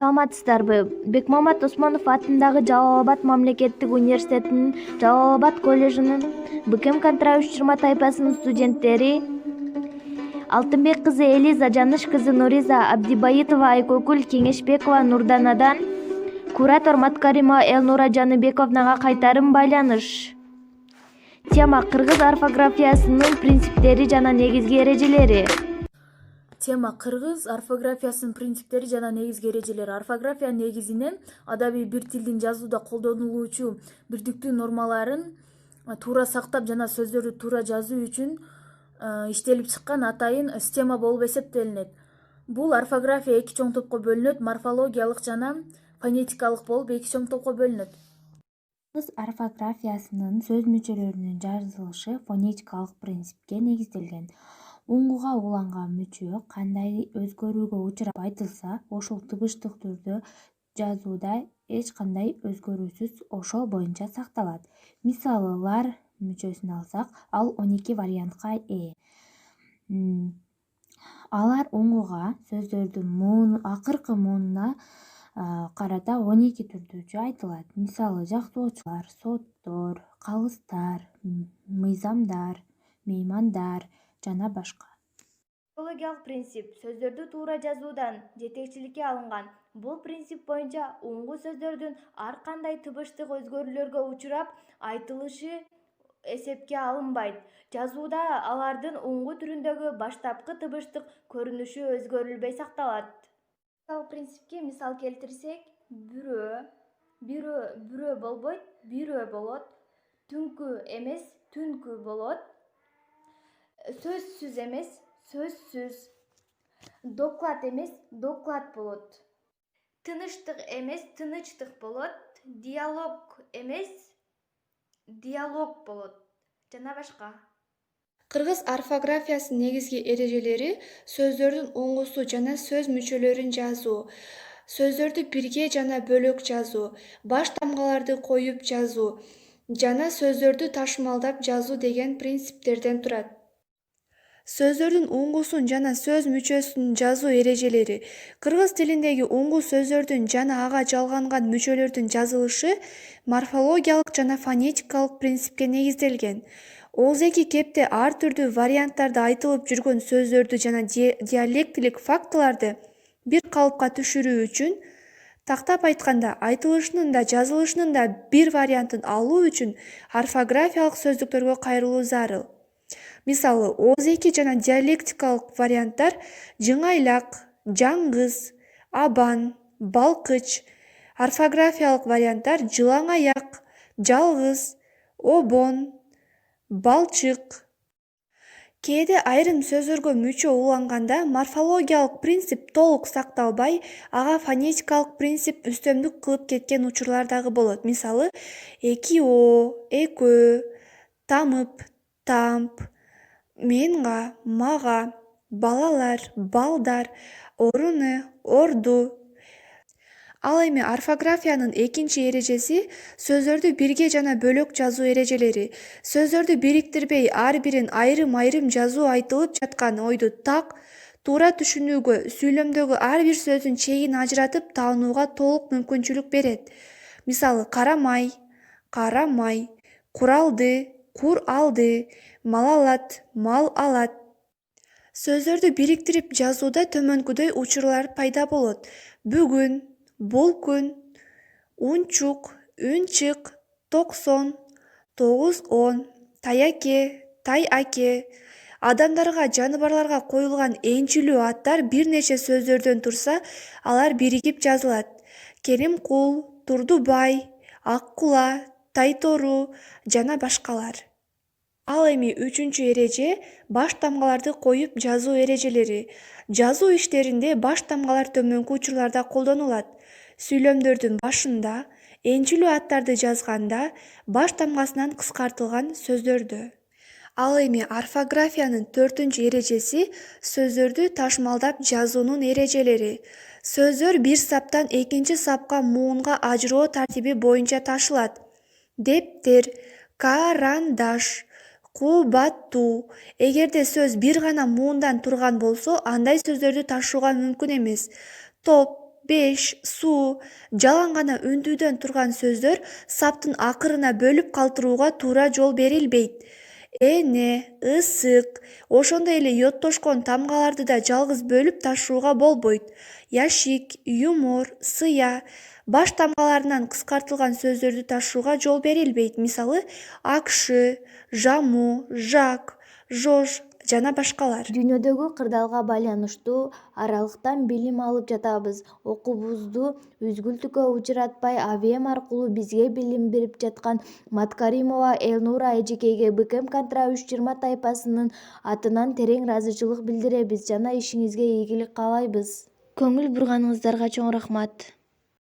Саламатсыздарбы? Бекмамат Осмонов атындагы Жалал Абад мамлекеттик университетинин Жалал Абад коллежинин БКМ контра 320 тайпасынын студенттери Алтынбек кызы Элиза, Жаныш кызы Нуриза, Абдибаитова Айкөкүл, Кеңешбекова Нурданадан, куратор Маткаримова Элнура Жаныбековнага кайтарым байланыш. Тема: кыргыз орфографиясынын принциптери жана негизги эрежелери. Тема: кыргыз орфографиясынын принциптери жана негизги эрежелери. Орфография негизинен адабий бир тилдин жазууда колдонулуучу бирдиктүү нормаларын туура сактап жана сөздөрдү туура жазуу үчүн иштелип чыккан атайын система болуп эсептелинет. Бул орфография эки чоң топко бөлүнөт: морфологиялык жана фонетикалык болуп эки чоң топко бөлүнөт. Кыргыз орфографиясынын сөз мүчөлөрүнүн жазылышы фонетикалык принципке негизделген. Уңгуга уланган мүчө кандай өзгөрүүгө учурап айтылса, ошол тыбыштык түрдө жазууда эч кандай өзгөрүүсүз ошол боюнча сакталат. Мисалы, лар мүчөсүн алсак, ал 12 вариантка ээ. Алар уңгуга сөздөрдүн акыркы муунуна карата 12 түрдүүчө айтылат. Мисалы, жактоочулар, соттор, калыстар, мыйзамдар, меймандар жана башка. Филологиялык принцип сөздөрдү туура жазуудан жетекчиликке алынган. Бул принцип боюнча уңгу сөздөрдүн ар кандай тыбыштык өзгөрүүлөргө учурап айтылышы эсепке алынбайт. Жазууда алардын уңгу түрүндөгү баштапкы тыбыштык көрүнүшү өзгөрүлбөй сакталат. Филологиялык принципке мисал келтирсек, бирөө болбойт, бирөө болот, түнкү эмес, түнкү болот, сөзсүз эмес, сөзсүз, доклад эмес, доклад болот, тынычтык эмес, тынычтык болот, диалог эмес, диалог болот жана башка. Кыргыз орфографиясынын негизги эрежелери: сөздөрдүн уңгусу жана сөз мүчөлөрүн жазуу, сөздөрдү бирге жана бөлөк жазуу, баш тамгаларды коюп жазуу жана сөздөрдү ташмалдап жазуу деген принциптерден турат. Сөздөрдүн уңгусун жана сөз мүчөсүн жазуу эрежелери. Кыргыз тилиндеги уңгу сөздөрдүн жана ага жалганган мүчөлөрдүн жазылышы морфологиялык жана фонетикалык принципке негизделген. Оозеки кепте ар түрдүү варианттарда айтылып жүргөн сөздөрдү жана диалектилик фактыларды бир калыпка түшүрүү үчүн, тактап айтканда, айтылышынын да жазылышынын да бир вариантын алуу үчүн орфографиялык сөздүктөргө кайрылуу зарыл. Мисалы, оозеки жана диалектикалык варианттар: жыңайлак, жаңгыз, абан, балкыч. Орфографиялык варианттар: жылаң аяк, жалгыз, обон, балчык. Кээде айрым сөздөргө мүчө уланганда морфологиялык принцип толук сакталбай, ага фонетикалык принцип үстөмдүк кылып кеткен учурлар дагы болот. Мисалы, экио, экөө, тамып, тамп, менга, мага, балалар, балдар, оруны, орду. Ал эми орфографиянын экинчи эрежеси сөздөрдү бирге жана бөлөк жазуу эрежелери. Сөздөрдү бириктирбей, ар бирин айрым-айрым жазуу айтылып жаткан ойду так, туура түшүнүүгө, сүйлөмдөгү ар бир сөздүн чегин ажыратып таанууга толук мүмкүнчүлүк берет. Мисалы, карамай, карамай, куралды, кур алды, мал алат, мал алат. Сөздөрдү бириктирип жазууда төмөнкүдөй учурлар пайда болот: бүгүн, бул күн, унчук, үнчык, 90, 9-10, таяке, тай аке. Адамдарга, жаныбарларга коюлган энчилүү аттар бир нече сөздөрдөн турса, алар биригип жазылат: Керимкул, Турдубай, Аккула, Тайтору жана башкалар. Ал эми үчүнчү эреже — баш тамгаларды коюп жазуу эрежелери. Жазуу иштеринде баш тамгалар төмөнкү учурларда колдонулат: сүйлөмдөрдүн башында, энчилүү аттарды жазганда, баш тамгасынан кыскартылган сөздөрдө. Ал эми орфографиянын 4-үнчү эрежеси — сөздөрдү ташмалдап жазуунун эрежелери. Сөздөр бир саптан экинчи сапка муунга ажыроо тартиби боюнча ташылат. Дептер, карандаш, кубаттуу. Эгерде сөз бир гана муундан турган болсо, андай сөздөрдү ташууга мүмкүн эмес. Топ, беш, суу, жалаң гана үндүүдөн турган сөздөр саптын акырына бөлүп калтырууга туура жол берилбейт. Эне, ысык, ошондой эле йодтошкон тамгаларды да жалгыз бөлүп ташууга болбойт. Яшик, юмор, сыя баш тамгаларынан кыскартылган сөздөрдү ташууга жол берилбейт. Мисалы, акшы, жаму, жак, жож жана башкалар. Дүйнөдөгү кырдаалга байланыштуу аралыктан билим алып жатабыз. Окуубузду үзгүлтүккө учуратпай, АВМ аркылуу бизге билим берип жаткан Маткаримова Элнура эжекейге БКМ Контра-320 тайпасынын атынан терең ыраазычылык билдиребиз жана ишиңизге ийгилик каалайбыз. Көңүл бурганыңыздарга чоң рахмат.